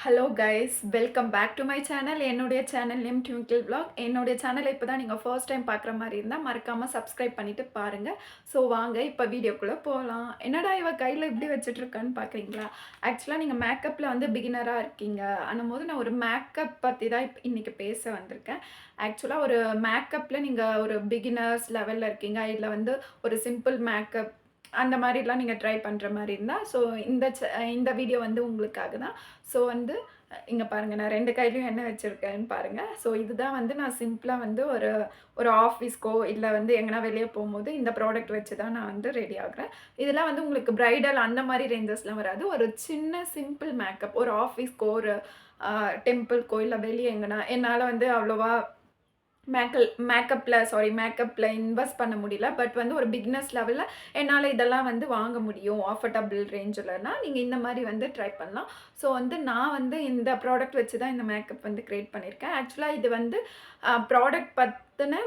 Hello guys, welcome back to my channel. என்னுடைய channel name Twinkle Vlog. என்னுடைய சேனலை இப்போ தான் நீங்கள் ஃபர்ஸ்ட் டைம் பார்க்குற மாதிரி இருந்தால் மறக்காமல் சப்ஸ்கிரைப் பண்ணிவிட்டு பாருங்கள். ஸோ வாங்க இப்போ வீடியோக்குள்ளே போகலாம். என்னடா இவ கையில் இப்படி வச்சுட்ருக்கான்னு பார்க்குறீங்களா? ஆக்சுவலாக நீங்கள் மேக்கப்பில் வந்து பிகினராக இருக்கீங்க போது நான் ஒரு மேக்கப் பற்றி தான் இன்றைக்கி பேச வந்திருக்கேன். ஆக்சுவலாக ஒரு மேக்கப்பில் நீங்கள் ஒரு பிகினர்ஸ் லெவலில் இருக்கீங்க, இல்லை வந்து ஒரு சிம்பிள் மேக்கப் அந்த மாதிரிலாம் நீங்கள் ட்ரை பண்ணுற மாதிரி இருந்தால் இந்த வீடியோ வந்து உங்களுக்காக தான். ஸோ வந்து இங்கே பாருங்கள், நான் 2 கையிலையும் என்ன வச்சுருக்கேன்னு பாருங்கள். ஸோ இதுதான் வந்து நான் சிம்பிளாக வந்து ஒரு ஒரு ஆஃபீஸ்க்கோ இல்லை வந்து எங்கன்னா வெளியே போகும்போது இந்த ப்ராடக்ட் வச்சு தான் நான் வந்து ரெடி ஆகுறேன். இதெல்லாம் வந்து உங்களுக்கு ப்ரைடல் அந்த மாதிரி ரேஞ்சஸ்லாம் வராது. ஒரு சின்ன சிம்பிள் மேக்கப், ஒரு ஆஃபீஸ்க்கோ ஒரு டெம்பிள்க்கோ இல்லை வெளியே எங்கன்னா என்னால் வந்து அவ்வளோவா மேக்கப்பில் இன்வெஸ்ட் பண்ண முடியல. பட் வந்து ஒரு பிகினர்ஸ் லெவலில் என்னால் இதெல்லாம் வந்து வாங்க முடியும் அஃபோர்டபுள் ரேஞ்சிலனா நீங்கள் இந்த மாதிரி வந்து ட்ரை பண்ணலாம். ஸோ வந்து நான் வந்து இந்த ப்ராடக்ட் வச்சு தான் இந்த மேக்கப் வந்து க்ரியேட் பண்ணியிருக்கேன். ஆக்சுவலாக இது வந்து ப்ராடக்ட் பற்றின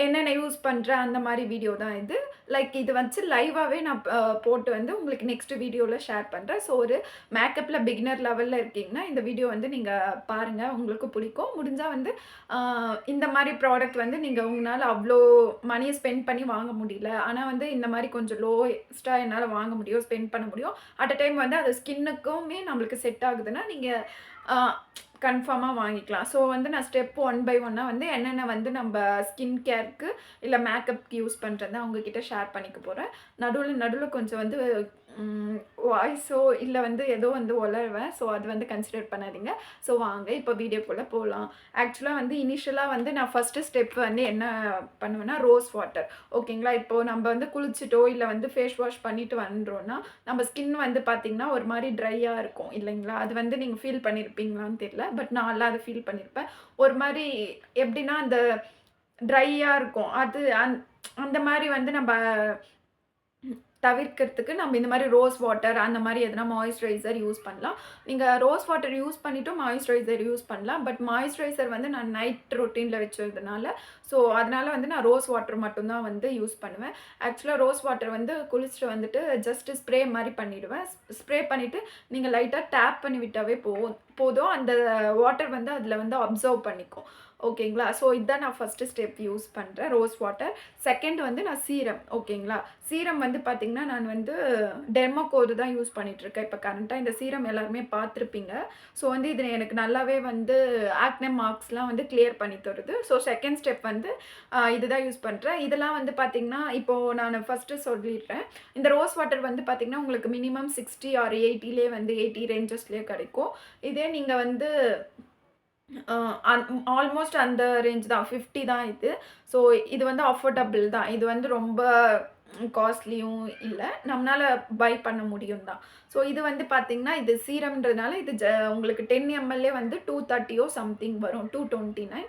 என்னென்ன யூஸ் பண்ணுறேன் அந்த மாதிரி வீடியோ தான் இது. லைக் இது வச்சு லைவாகவே நான் போட்டு வந்து உங்களுக்கு நெக்ஸ்ட் வீடியோவில் ஷேர் பண்ணுறேன். ஸோ ஒரு மேக்கப்பில் பிகினர் லெவலில் இருக்கீங்கன்னா இந்த வீடியோ வந்து நீங்கள் பாருங்கள், உங்களுக்கு பிடிக்கும். முடிஞ்சால் வந்து இந்த மாதிரி ப்ராடக்ட் வந்து நீங்கள் உங்களால் அவ்வளோ மணியை ஸ்பெண்ட் பண்ணி வாங்க முடியல, ஆனால் வந்து இந்த மாதிரி கொஞ்சம் லோயஸ்ட்டாக என்னால் வாங்க முடியும், ஸ்பெண்ட் பண்ண முடியும். அட் அ டைம் வந்து அது ஸ்கின்னுக்குமே நம்மளுக்கு செட் ஆகுதுன்னா நீங்கள் கன்ஃபார்மாக வாங்கிக்கலாம். ஸோ வந்து நான் ஸ்டெப் 1 பை 1 வந்து என்னென்ன வந்து நம்ம ஸ்கின் கேருக்கு இல்லை மேக்கப்க்கு யூஸ் பண்ணுறத உங்ககிட்ட ஷேர் பண்ணிக்க போகிறேன். நடுவில் கொஞ்சம் வந்து வாய்ஸோ இல்லை வந்து ஏதோ வந்து உளறுவேன். ஸோ அது வந்து கன்சிடர் பண்ணாதீங்க. ஸோ வாங்க இப்போ வீடியோக்குள்ளே போகலாம். ஆக்சுவலாக வந்து இனிஷியலாக வந்து நான் ஃபஸ்ட்டு ஸ்டெப் வந்து என்ன பண்ணுவேன்னா ரோஸ் வாட்டர். ஓகேங்களா? இப்போது நம்ம வந்து குளிச்சுட்டோ இல்லை வந்து ஃபேஸ் வாஷ் பண்ணிட்டு வந்துட்டோன்னா நம்ம ஸ்கின் வந்து பார்த்திங்கன்னா ஒரு மாதிரி ட்ரையாக இருக்கும் இல்லைங்களா? அது வந்து நீங்கள் ஃபீல் பண்ணியிருப்பீங்களான்னு தெரியல. பட் நான்லாம் அதை ஃபீல் பண்ணியிருப்பேன். ஒரு மாதிரி எப்படின்னா அந்த ட்ரையாக இருக்கும். அது அந்த மாதிரி வந்து நம்ம தவிர்க்கிறதுக்கு நம்ம இந்த மாதிரி ரோஸ் வாட்டர் அந்த மாதிரி எதனா மாய்ஸ்சரைசர் யூஸ் பண்ணலாம். நீங்கள் ரோஸ் வாட்டர் யூஸ் பண்ணிவிட்டும் மாய்ஸ்சரைசர் யூஸ் பண்ணலாம். பட் மாய்ஸ்சரைசர் வந்து நான் நைட் ரொட்டீனில் வச்சதுனால ஸோ அதனால் வந்து நான் ரோஸ் வாட்டர் மட்டும்தான் வந்து யூஸ் பண்ணுவேன். ஆக்சுவலாக ரோஸ் வாட்டர் வந்து குளிச்சுட்டு வந்துட்டு ஜஸ்ட்டு ஸ்ப்ரே மாதிரி பண்ணிவிடுவேன். ஸ்ப்ரே பண்ணிவிட்டு நீங்கள் லைட்டாக டேப் பண்ணி விட்டாவே போதும். அந்த வாட்டர் வந்து அதில் வந்து அப்சர்வ் பண்ணிக்கும். ஓகேங்களா? ஸோ இதுதான் நான் ஃபஸ்ட்டு ஸ்டெப் யூஸ் பண்ணுறேன், ரோஸ் வாட்டர். செகண்ட் வந்து நான் சீரம். ஓகேங்களா? சீரம் வந்து பார்த்திங்கன்னா நான் வந்து டெர்மோகோர் தான் யூஸ் பண்ணிகிட்ருக்கேன் இப்போ கரண்ட்டாக. இந்த சீரம் எல்லாருமே பார்த்துருப்பீங்க. ஸோ வந்து இது எனக்கு நல்லாவே வந்து ஆக்னே மார்க்ஸ்லாம் வந்து கிளியர் பண்ணி தருது. ஸோ செகண்ட் ஸ்டெப் வந்து இதுதான் யூஸ் பண்ணுறேன். இதெல்லாம் வந்து பார்த்திங்கன்னா இப்போது நான் ஃபஸ்ட்டு சொல்லிடுறேன். இந்த ரோஸ் வாட்டர் வந்து பார்த்திங்கன்னா உங்களுக்கு மினிமம் 60 ஆர் 80லே வந்து 80 ரேஞ்சஸ்லேயே கிடைக்கும். இதே நீங்கள் வந்து ஆல்மோஸ்ட் அந்த ரேஞ்ச் தான், 50 தான் இது. ஸோ இது வந்து அஃபோர்டபுள் தான். இது வந்து ரொம்ப காஸ்ட்லியும் இல்லை, நம்மளால் பை பண்ண முடியும் தான். ஸோ இது வந்து பார்த்திங்கன்னா இது சீரம்ன்றதுனால இது உங்களுக்கு 10 ml வந்து 230 சம்திங் வரும், 229.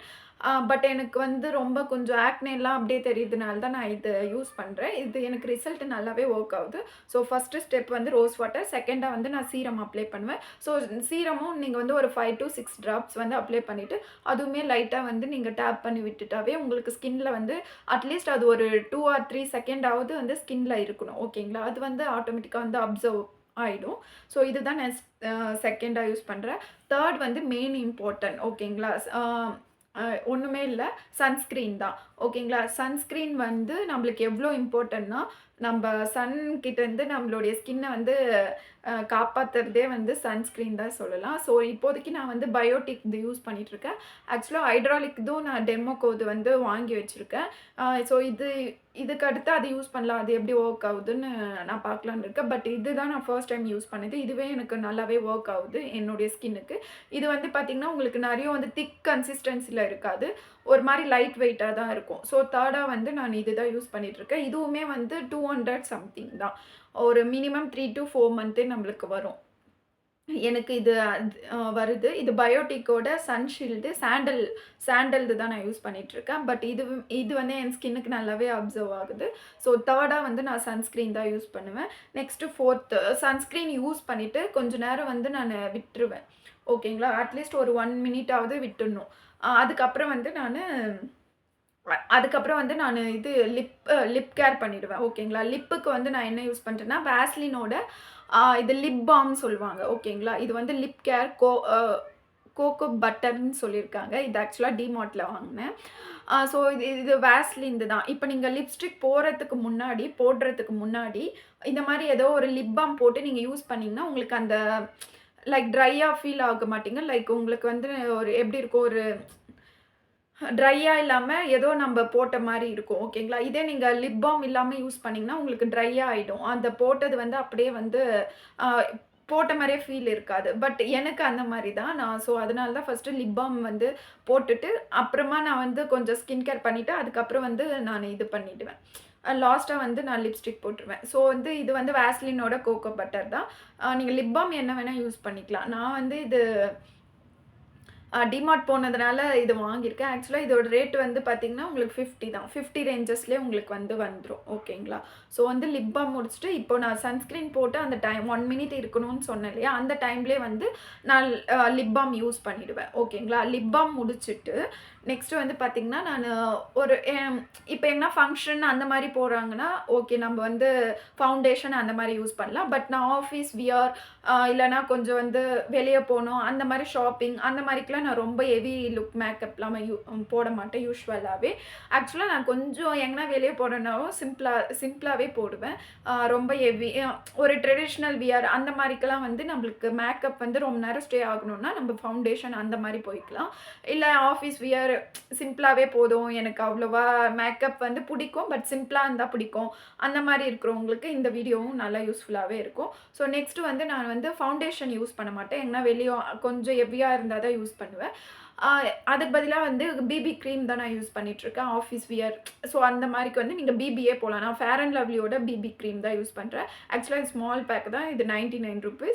பட் எனக்கு வந்து ரொம்ப கொஞ்சம் ஆக்னேலாம் அப்படியே தெரியுதுனால தான் நான் இது யூஸ் பண்ணுறேன். இது எனக்கு ரிசல்ட் நல்லாவே ஒர்க் ஆகுது. ஸோ ஃபஸ்ட்டு ஸ்டெப் வந்து ரோஸ் வாட்டர், செகண்டாக வந்து நான் சீரம் அப்ளை பண்ணுவேன். ஸோ சீரமும் நீங்கள் வந்து ஒரு 5 to 6 ட்ராப்ஸ் வந்து அப்ளை பண்ணிவிட்டு அதுவுமே லைட்டாக வந்து நீங்கள் டேப் பண்ணி விட்டுட்டாவே உங்களுக்கு ஸ்கின்னில் வந்து அட்லீஸ்ட் அது ஒரு 2 ஆர் 3 செகண்டாவது வந்து ஸ்கின்னில் இருக்கணும். ஓகேங்களா? அது வந்து ஆட்டோமேட்டிக்காக வந்து அப்சர்வ் ஆகிடும். ஸோ இதுதான் நான் செகண்டாக யூஸ் பண்ணுறேன். தேர்ட் வந்து மெயின் இம்பார்ட்டன்ட். ஓகேங்களா? ஒன்றுமே இல்லை, சன்ஸ்க்ரீன் தான். ஓகேங்களா? சன்ஸ்க்ரீன் வந்து நம்மளுக்கு எவ்வளோ இம்பார்ட்டன்ட்னா நம்ம சன்கிட்டேருந்து நம்மளுடைய ஸ்கின்னை வந்து காப்பாற்றுறதே வந்து சன்ஸ்க்ரீன் தான் சொல்லலாம். ஸோ இப்போதைக்கு நான் வந்து பயோட்டிக் இது யூஸ் பண்ணிகிட்ருக்கேன். ஆக்சுவலாக ஹைட்ராலிக்தும் நான் டெர்மோகோது வந்து வாங்கி வச்சுருக்கேன். ஸோ இதுக்கு அடுத்து அது யூஸ் பண்ணலாம், அது எப்படி ஒர்க் ஆகுதுன்னு நான் பார்க்கலான்னு இருக்கேன். பட் இதுதான் நான் ஃபர்ஸ்ட் டைம் யூஸ் பண்ணது. இதுவே எனக்கு நல்லாவே ஒர்க் ஆகுது என்னுடைய ஸ்கின்னுக்கு. இது வந்து பார்த்திங்கன்னா உங்களுக்கு நிறைய வந்து திக் கன்சிஸ்டன்சியில் இருக்காது, ஒரு மாதிரி லைட் வெயிட்டாக தான் இருக்கும். ஸோ தேர்டாக வந்து நான் இது தான் யூஸ் பண்ணிகிட்ருக்கேன். இதுவுமே வந்து 200 சம்திங் தான். ஒரு மினிமம் 3 to 4 மந்த்தே நம்மளுக்கு வரும். எனக்கு இது வருது. இது பயோட்டிக்கோட சன்ஷீல்டு சாண்டல்து தான் நான் யூஸ் பண்ணிகிட்ருக்கேன். பட் இது வந்து என் ஸ்கின்னுக்கு நல்லாவே அப்சர்வ் ஆகுது. ஸோ தேர்டாக வந்து நான் சன்ஸ்க்ரீன் தான் யூஸ் பண்ணுவேன். நெக்ஸ்ட்டு ஃபோர்த்து சன்ஸ்க்ரீன் யூஸ் பண்ணிவிட்டு கொஞ்சம் நேரம் வந்து நான் விட்டுருவேன். ஓகேங்களா? அட்லீஸ்ட் ஒரு 1 மினிட்டாவது விட்டுடணும். அதுக்கப்புறம் வந்து நான் அதுக்கப்புறம் வந்து நானு இது லிப் கேர் பண்ணிடுவேன். ஓகேங்களா. லிப்புக்கு வந்து நான் என்ன யூஸ் பண்றேன்னா, வேஸ்லினோட இது லிப் பால்ம் சொல்லுவாங்க. ஓகேங்களா. இது வந்து லிப் கேர் கோகோ பட்டர்ன்னு சொல்லியிருக்காங்க. இது ஆக்சுவலா டிமார்ட்ல வாங்குனேன். ஸோ இது இது வேஸ்லின்து தான். இப்ப நீங்க லிப்ஸ்டிக் போடுறதுக்கு முன்னாடி, இந்த மாரி ஏதோ ஒரு லிப் பால்ம் போட்டு நீங்க யூஸ் பண்ணீங்கன்னா, உங்களுக்கு அந்த லைக் ட்ரையா ஃபீல் ஆக மாட்டீங்க. லைக் உங்களுக்கு வந்து ஒரு எப்படி இருக்கும், ஒரு ட்ரையா இல்லாம ஏதோ நம்ப போட்ட மாரி இருக்கும். ஓகேங்களா. இதே நீங்க லிப் பால்ம் இல்லாம யூஸ் பண்ணீங்கன்னா, உங்களுக்கு ட்ரையா ஆயிடும். அந்த போட்டது வந்து அப்படியே வந்து அ போட்ட மாரியே ஃபீல் இருக்காது. பட் எனக்கு அந்த மாரி தான். அதனால தான் ஃபர்ஸ்ட்டு லிப் பால்ம் வந்து போட்டுட்டு, அப்புறமா நான் வந்து கொஞ்சம் ஸ்கின் கேர் பண்ணிட்டு, அதுக்கப்புறம் வந்து நானு இது பண்ணிடுவேன். லாஸ்ட்டா வந்து நான் லிப்ஸ்டிக் போட்டுருவேன். ஸோ வந்து இது வந்து வேஸ்லினோட கோகோ பட்டர் தான். நீங்க லிப் பால்ம் என்ன வேணா யூஸ் பண்ணிக்கலாம். நான் வந்து இது டிமார்ட் போனதுனால இது வாங்கியிருக்கேன். ஆக்சுவலா இதோட ரேட் வந்து பார்த்தீங்கன்னா, உங்களுக்கு 50 தான். 50 ரேஞ்சஸ்லயே உங்களுக்கு வந்து வந்துரும். ஓகேங்களா. ஸோ வந்து லிப் பால்ம் முடிச்சுட்டு, இப்போ நான் சன்ஸ்கிரீன் போட்டு அந்த டைம் 1 மினிட் இருக்கணும்னு சொன்னேன் இல்லையா? அந்த டைம்லயே வந்து நான் லிப் பால்ம் யூஸ் பண்ணிடுவேன். ஓகேங்களா. லிப் பால்ம் முடிச்சுட்டு, நெக்ஸ்ட் வந்து பார்த்தீங்கன்னா, நானு ஒரு இப்ப எங்கனா ஃபங்ஷன் அந்த மாரி போறாங்கன்னா, ஓகே நம்ம வந்து ஃபவுண்டேஷன் அந்த மாரி யூஸ் பண்ணலாம். பட் நான் ஆஃபீஸ் வியர் இல்லன்னா கொஞ்சம் வந்து வெளிய போணும், அந்த மாரி ஷாப்பிங் அந்த மாரிக்கெல்லாம் நான் ரொம்ப ஹெவி லுக் மேக்கப்லாம் போட மாட்டேன் யூசுவலாவே. ஆக்சுவலா நான் கொஞ்சம் எங்கனா வெளிய போறேன்னாவும் சிம்பிளாவே போடுவேன். ரொம்ப ஹெவி ஒரு ட்ரெடிஷனல் வியர் அந்த மாரிக்கெல்லாம் வந்து நம்மளுக்கு மேக்கப் வந்து ரொம்ப நேரம் ஸ்டே ஆகணும்னா, நம்ம ஃபவுண்டேஷன் அந்த மாரி போய்க்கலாம். இல்ல ஆஃபீஸ் வியர் சிம்பிளாவே போதும், எனக்கு அவ்வளவா மேக்கப் வந்து பிடிக்கும். பட் சிம்பிளா இருந்தா பிடிக்கும். அந்த மாரி இருக்கிறவங்களுக்கு இந்த வீடியோவும் நல்லா யூஸ்ஃபுல்லாவே இருக்கும். ஸோ நெக்ஸ்ட் வந்து நான் வந்து ஃபவுண்டேஷன் யூஸ் பண்ண மாட்டேன். எங்கனா வெளிய கொஞ்சம் ஹெவியா இருந்தா தான் யூஸ் பண்ணுவேன். ஆ அதுக்கு பதிலா வந்து பிபி கிரீம் தான் நான் யூஸ் பண்ணிட்டுருக்கேன். ஆஃபீஸ் வியர் ஸோ அந்த மாரிக்கு வந்து நீங்க பிபியே போலாம். நான் ஃபேர் அண்ட் லவ்லியோட பிபி கிரீம் தான் யூஸ் பண்றேன். ஆக்சுவலா இது ஸ்மால் பேக் தான். இது ₹99.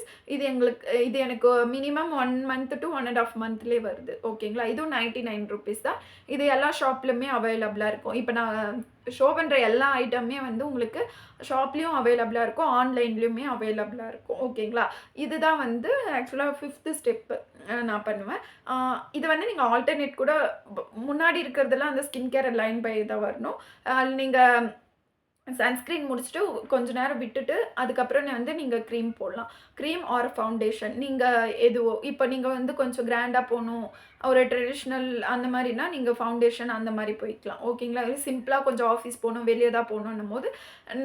இது எனக்கு மினிமம் 1 மந்த் டூ 1 1/2 மந்த்லயே வருது. ஓகேங்களா. இதுவும் ₹99 தான். இது எல்லா ஷாப்லயுமே அவைலபிளா இருக்கும். இப்ப நான் ஷோ பண்ற எல்லா ஐட்டமுமே வந்து உங்களுக்கு ஷாப்லயும் அவைலபிளா இருக்கும். ஆன்லைன்லயுமே அவைலபிளா இருக்கும். ஓகேங்களா. இதுதான் வந்து ஆக்சுவலா 5த் ஸ்டெப் நான் பண்ணுவேன். ஆ இது வந்து நீங்க ஆல்டர்னேட் கூட முன்னாடி இருக்கிறதெல்லாம் அந்த ஸ்கின் கேர் லைன் பை தான் வரணும். நீங்க சன்ஸ்கிரீன் முடிச்சுட்டு கொஞ்ச நேரம் விட்டுட்டு, அதுக்கப்புறம் வந்து நீங்க கிரீம் போடலாம். கிரீம் ஆர் ஃபவுண்டேஷன் நீங்க எதுவோ இப்ப நீங்க வந்து கொஞ்சம் கிராண்டா போணும், ஒரு ட்ரெடிஷனல் அந்த மாரினா, நீங்க ஃபவுண்டேஷன் அந்த மாரி போய்க்கலாம். ஓகேங்களா. சிம்பிளா கொஞ்சம் ஆஃபீஸ் போணும், வெளிய தான் போணும்ன்னும்போது,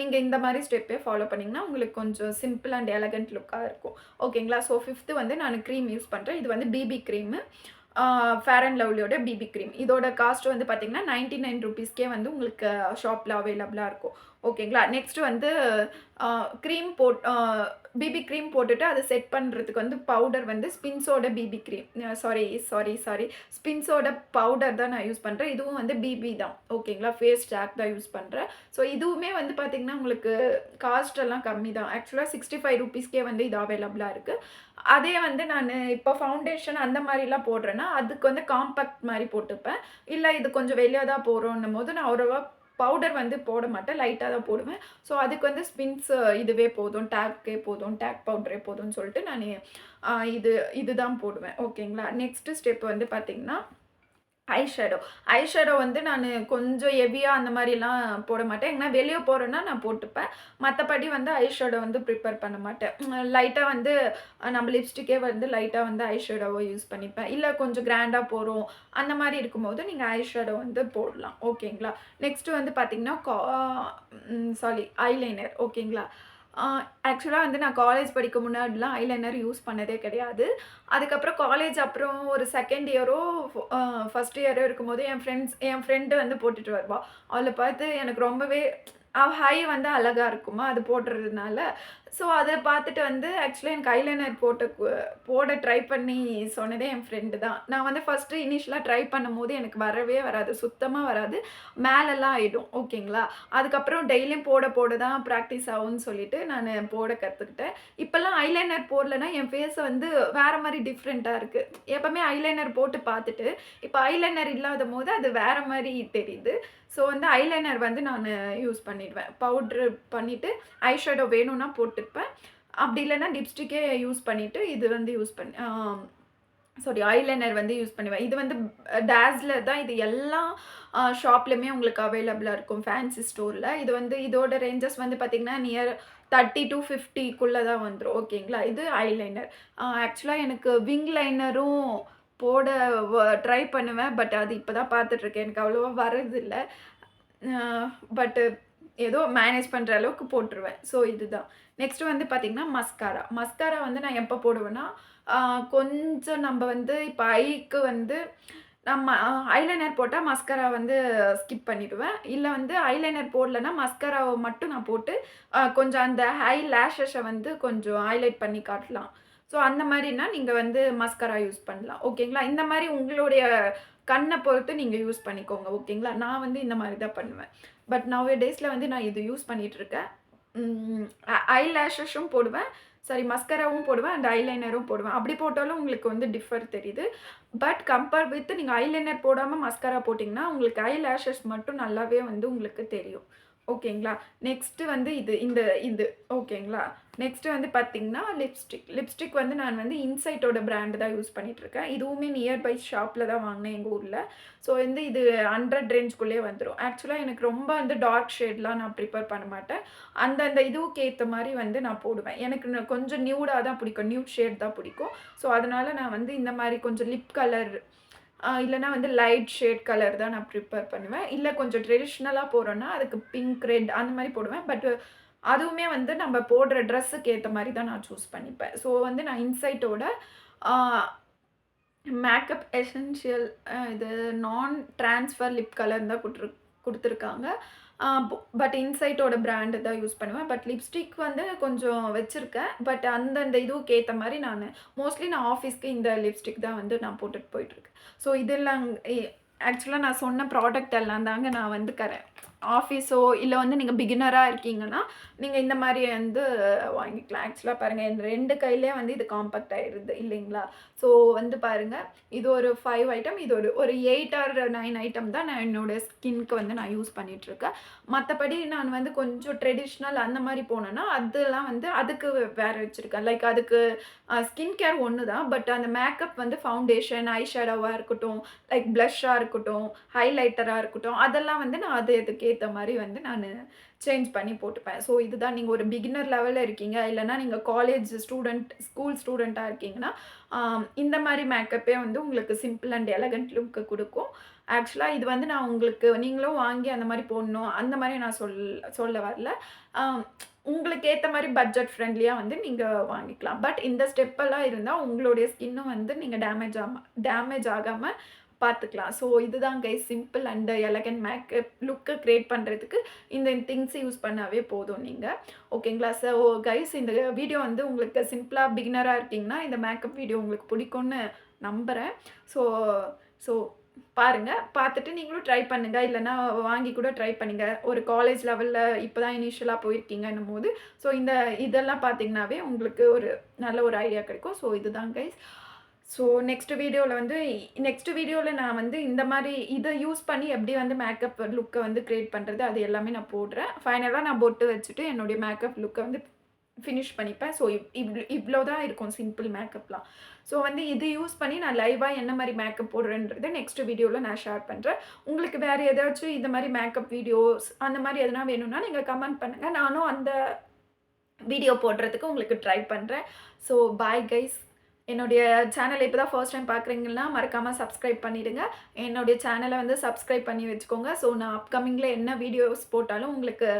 நீங்க இந்த மாரி ஸ்டெப்பே ஃபாலோ பண்ணீங்கன்னா, உங்களுக்கு கொஞ்சம் சிம்பிள் அண்ட் எலகன்ட் லுக்கா இருக்கும். ஓகேங்களா. ஸோ 5த் வந்து நானு கிரீம் யூஸ் பண்றேன். இது வந்து பிபி கிரீமு. ஃபேர் அண்ட் லவ்லியோட பிபி கிரீம். இதோட காஸ்ட் வந்து பார்த்தீங்கன்னா, ₹99க்கே வந்து உங்களுக்கு ஷாப்ல அவைலபிளா இருக்கும். ஓகேங்களா. நெக்ஸ்ட் வந்து அ கிரீம் போட் அ பிபி கிரீம் போட்டுட்டு அத செட் பண்றதுக்கு வந்து பவுடர் வந்து ஸ்பின்ஸோட பிபி கிரீம். சாரி. ஸ்பின்ஸோட பவுடர் தான் நான் யூஸ் பண்றேன். இதுவும் வந்து பிபி தான். ஓகேங்களா. ஃபேஸ் ஜாக் தான் யூஸ் பண்றேன். ஸோ இதுவுமே வந்து பார்த்தீங்கன்னா, உங்களுக்கு காஸ்ட் எல்லாம் கம்மி தான். ஆக்சுவலா ₹65க்கே வந்து இது அவைலபிளா இருக்கு. அதே வந்து நானு இப்போ ஃபவுண்டேஷன் அந்த மாரிலாம் போடுறேன்னா, அதுக்கு வந்து காம்பேக்ட் மாரி போட்டுப்பேன். இல்ல இது கொஞ்சம் வெளிய தான் போறோன்னும்போது, நான் அவ்வளவா பவுடர் வந்து போட மாட்டேன். லைட்டா தான் போடுவேன். ஸோ அதுக்கு வந்து ஸ்பின்ஸ் இதுவே போதும், டாக் பவுடரே போதும்ன்னு சொல்லிட்டு நானு அ இது இதுதான் போடுவேன். ஓகேங்களா. நெக்ஸ்ட் ஸ்டெப் வந்து பார்த்தீங்கன்னா ஐ ஷேடோ வந்து நானு கொஞ்சம் ஹெவியா அந்த மாரிலாம் போட மாட்டேன். எங்கனா வெளிய போறேன்னா நான் போட்டுப்பேன். மத்தபடி வந்து ஐ ஷேடோ வந்து ப்ரிப்பேர் பண்ண மாட்டேன். லைட்டா வந்து நம்ம லிப்ஸ்டிக்கே வந்து லைட்டா வந்து ஐ ஷேடோவ யூஸ் பண்ணிப்பேன். இல்ல கொஞ்சம் கிராண்டா போறோம், அந்த மாரி இருக்கும்போது நீங்க ஐ ஷேடோ வந்து போடலாம். ஓகேங்களா. நெக்ஸ்ட் வந்து பார்த்தீங்கன்னா, ஐலைனர் ஓகேங்களா. ஆ ஆக்சுவலா வந்து நான் காலேஜ் படிக்க முன்னாடிலாம் ஐலைனர் யூஸ் பண்ணதே கிடையாது. அதுக்கப்புறம் காலேஜ் அப்புறம் ஒரு 2ண்ட் இயரோ, அ 1 இயரோ இருக்கும்போது என் ஃப்ரெண்டு வந்து போட்டுட்டு வருவா. அவள பார்த்து எனக்கு ரொம்பவே அவ வந்து அழகா இருக்குமா, அது போடுறதுனால. ஸோ அத பார்த்துட்டு வந்து ஆக்சுவலா எனக்கு ஐலைனர் போட ட்ரை பண்ணி சொன்னதே என் ஃப்ரெண்டு தான். நான் வந்து இனிஷியலா ட்ரை பண்ணும்போது எனக்கு வரவே வராது. சுத்தமா வராது. மேலலாம் ஆயிடும். ஓகேங்களா. அதுக்கப்புறம் டெய்லியும் போட போட தான் பிராக்டிஸ் ஆகும்ன்னு சொல்லிட்டு நானு போட கத்துக்கிட்டேன். இப்பலாம் ஐலைனர் போடலன்னா என் ஃபேஸ் வந்து வேற மாரி டிஃப்ரெண்ட்டா இருக்கு. எப்பவுமே ஐலைனர் போட்டு பார்த்துட்டு, இப்ப ஐலைனர் இல்லாதபோது அது வேற மாரி தெரியுது. ஸோ வந்து ஐலைனர் வந்து நானு யூஸ் பண்ணிடுவேன். பவுட்ரு பண்ணிட்டு, ஐ ஷேடோ வேணும்னா போட்டுப்பேன். அப்படி இல்லன்னா லிப்ஸ்டிக்கே யூஸ் பண்ணிட்டு, இது வந்து யூஸ் பண்ணி சாரி ஐலைனர் வந்து யூஸ் பண்ணுவேன். இது வந்து டாஸ்லர் தான். இது எல்லா ஷாப்லயுமே உங்களுக்கு அவைலபிளா இருக்கும் ஃபேன்சி ஸ்டோர்ல. இது வந்து இதோட ரேஞ்சஸ் வந்து பார்த்தீங்கன்னா, நியர் 30-50க்குள்ள தான் வந்துரும். ஓகேங்களா? இது ஐலைனர். ஆக்சுவலா எனக்கு விங் லைனரும் போட ட்ரை பண்ணுவேன். பட் அது இப்ப தான் பார்த்துட்டுருக்கேன். எனக்கு அவ்வளவா வரதில்ல. அ பட் ஏதோ மேனேஜ் பண்ற அளவுக்கு போட்டுருவேன். ஸோ இதுதான். நெக்ஸ்ட் வந்து பார்த்தீங்கன்னா, மஸ்காரா. மஸ்காரா வந்து நான் எப்போ போடுவேன்னா, ஆ கொஞ்சம் நம்ப வந்து இப்ப ஐக்கு வந்து நம்ம ஐலைனர் போட்டா மஸ்காரா வந்து ஸ்கிப் பண்ணிடுவேன். இல்ல வந்து ஐலைனர் போடலன்னா, மஸ்காராவ மட்டும் நான் போட்டு, கொஞ்சம் அந்த ஹை லேஷஸ வந்து கொஞ்சம் ஹைலைட் பண்ணி காட்டலாம். ஸோ அந்த மாரினா, நீங்க வந்து மஸ்காரா யூஸ் பண்ணலாம். ஓகேங்களா? இந்த மாரி உங்களுடைய கண்ண பொறுத்து நீங்க யூஸ் பண்ணிக்கோங்க. ஓகேங்களா? நான் வந்து இந்த மாரி தான் பண்ணுவேன். பட் நவ் எ டேஸ்ல வந்து நான் இது யூஸ் பண்ணிட்டு இருக்கேன். ம் ஐ லேஷஸும் போடுவேன். சாரி மஸ்கராவும் போடுவேன். அண்ட் ஐலைனரும் போடுவேன். அப்படி போட்டாலும் உங்களுக்கு வந்து டிஃபர் தெரியுது. பட் கம்பேர் வித் நீங்க ஐலைனர் போடாம மஸ்காரா போட்டீங்கன்னா, உங்களுக்கு ஐ லேஷஸ் மட்டும் நல்லாவே வந்து உங்களுக்கு தெரியும். ஓகேங்களா? நெக்ஸ்ட் வந்து இது ஓகேங்களா? நெக்ஸ்ட் வந்து பார்த்தீங்கன்னா, லிப்ஸ்டிக். லிப்ஸ்டிக் வந்து நான் வந்து இன்சைட்டோட பிராண்ட் தான் யூஸ் பண்ணிட்டு இருக்கேன். இதுவுமே நியர் பை ஷாப்ல தான் வாங்குனேன் எங்க ஊர்ல. ஸோ வந்து இது 100 ரேஞ்ச்குள்ளேயே வந்துரும். ஆக்சுவலா எனக்கு ரொம்ப வந்து டார்க் ஷேட்லாம் நான் ப்ரிஃபர் பண்ண மாட்டேன். அந்தந்த இதுவுக்கு ஏத்த மாரி வந்து நான் போடுவேன். எனக்கு கொஞ்சம் நியூடா தான் பிடிக்கும். நியூட் ஷேட் தான் பிடிக்கும். ஸோ அதனால நான் வந்து இந்த மாரி கொஞ்சம் லிப் கலர் இல்லன்னா வந்து லைட் ஷேட் கலர் தான் நான் ப்ரிஃபர் பண்ணுவேன். இல்ல கொஞ்சம் ட்ரெடிஷ்னலா போறோம்னா, அதுக்கு பிங்க், ரெட் அந்த மாரி போடுவேன். பட் அதுவுமே வந்து நம்ம போடுற ட்ரெஸ்ஸுக்கு ஏத்த மாரி தான் நான் சூஸ் பண்ணிப்பேன். ஸோ வந்து நான் இன்சைட்டோட ஆ மேக்கப் எசென்ஷியல் இது நான் ட்ரான்ஸ்ஃபர் லிப் கலர் தான் குடுத்துருக்காங்க. பட் இன்சைட்டோட பிராண்ட் தான் யூஸ் பண்ணுவேன். பட் லிப்ஸ்டிக் வந்து கொஞ்சம் வச்சிருக்கேன். பட் அந்தந்த இதுவுக்கு ஏத்த மாரி மோஸ்ட்லி நான் ஆஃபீஸ்க்கு இந்த லிப்ஸ்டிக் தான் வந்து நான் போட்டுட்டு போயிட்டுருக்கேன். ஸோ இதெல்லாம் ஆக்சுவலா நான் சொன்ன ப்ராடக்ட் எல்லாம் தாங்க நான் வந்து ஆஃபீஸோ இல்ல வந்து நீங்க பிகினரா இருக்கீங்கன்னா, நீங்க இந்த மாரி வந்து வாங்கிக்கலாம். ஆக்சுவலா பாருங்க என் 2 கையிலயே வந்து இது காம்பேக்ட் ஆயிருது இல்லைங்களா? ஸோ வந்து பாருங்க, இது ஒரு 5 ஐட்டம். இது ஒரு 8 ஆர் 9 ஐட்டம் தான் நான் என்னோட ஸ்கின்க்கு வந்து நான் யூஸ் பண்ணிட்டுருக்கேன். மத்தபடி நான் வந்து கொஞ்சம் ட்ரெடிஷ்னல் அந்த மாரி போனேன்னா, அதெல்லாம் வந்து அதுக்கு வேற வச்சிருக்கேன். லைக் அதுக்கு ஸ்கின் கேர் ஒண்ணு தான். பட் அந்த மேக்கப் வந்து ஃபவுண்டேஷன், ஐ ஷேடோவா இருக்கட்டும், லைக் ப்ளஷ்ஷா இருக்கட்டும், ஹைலைட்டரா இருக்கட்டும், அதெல்லாம் வந்து நான் அதுக்கு ஏத்த மாரி வந்து சேஞ்ச் பண்ணி போட்டுப்பேன். ஸோ இதுதான் நீங்க ஒரு பிகினர் லெவல்ல இருக்கீங்க, இல்லன்னா நீங்க காலேஜ் ஸ்டூடண்ட், ஸ்கூல் ஸ்டூடண்ட்டா இருக்கீங்கன்னா, இந்த மாரி மேக்கப்பே வந்து உங்களுக்கு சிம்பிள் அண்ட் எலகன்ட் லுக் குடுக்கும். ஆக்சுவலா இது வந்து நான் உங்களுக்கு நீங்களும் வாங்கி அந்த மாரி போடணும், அந்த மாரி நான் சொல்ல வரல. அ உங்களுக்கு ஏத்த மாரி பட்ஜெட் ஃப்ரெண்ட்லியா வந்து நீங்க வாங்கிக்கலாம். பட் இந்த ஸ்டெப் எல்லாம் இருந்தா உங்களுடைய ஸ்கின்னும் வந்து நீங்க டேமேஜ் ஆகாம பார்த்துக்கலாம். ஸோ இதுதான் guys simple and elegant makeup லுக்க கிரியேட் பண்றதுக்கு இந்த திங்ஸ் யூஸ் பண்ணாவே போதும் நீங்க. ஓகேங்களா? ஸோ கைஸ் இந்த வீடியோ வந்து உங்களுக்கு சிம்பிளா பிகினரா இருக்கீங்கன்னா, இந்த மேக்கப் வீடியோ உங்களுக்கு பிடிக்கும்னு நம்புறேன். ஸோ ஸோ பாருங்க. பார்த்துட்டு நீங்களும் ட்ரை பண்ணுங்க. இல்லன்னா வாங்கி கூட ட்ரை பண்ணுங்க. ஒரு காலேஜ் லெவல்ல இப்ப தான் இனிஷியலா போயிருக்கீங்கன்னும்போது, ஸோ இதெல்லாம் பார்த்தீங்கன்னாவே உங்களுக்கு ஒரு நல்ல ஒரு ஐடியா கிடைக்கும். ஸோ இதுதான் கைஸ். ஸோ நெக்ஸ்ட் வீடியோல நான் வந்து இந்த மாரி இத யூஸ் பண்ணி எப்படி வந்து மேக்கப் லுக்க வந்து கிரியேட் பண்றது, அது எல்லாமே நான் போடுறேன். ஃபைனலா நான் பொட்டு வச்சுட்டு என்னுடைய மேக்கப் லுக்க வந்து ஃபினிஷ் பண்ணிப்பேன். ஸோ இவ்ளோ தான் இருக்கும் சிம்பிள் மேக்கப்லாம். ஸோ வந்து இது யூஸ் பண்ணி நான் லைவா என்ன மாரி மேக்கப் போடுறேன்றத நெக்ஸ்ட் வீடியோல நான் ஷேர் பண்றேன். உங்களுக்கு வேற ஏதாச்சும் இந்த மாரி மேக்கப் வீடியோஸ் அந்த மாரி எதுனா வேணும்னா நீங்க கமெண்ட் பண்ணுங்க. நானும் அந்த வீடியோ போடுறதுக்கு உங்களுக்கு ட்ரை பண்றேன். So bye guys. என்னுடைய சேனல இப்ப தான் ஃபர்ஸ்ட் டைம் பார்க்குறீங்கன்னா, மறக்காம சப்ஸ்கிரைப் பண்ணிடுங்க. என்னுடைய சேனல வந்து சப்ஸ்கிரைப் பண்ணி வச்சுக்கோங்க. ஸோ நான் அப்கமிங்ல என்ன வீடியோஸ் போட்டாலும் உங்களுக்கு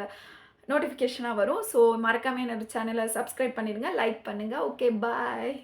நோட்டிஃபிகேஷனா வரும். ஸோ மறக்காம என்னோட சேனல சப்ஸ்கிரைப் பண்ணிடுங்க. லைக் பண்ணுங்க. Okay bye.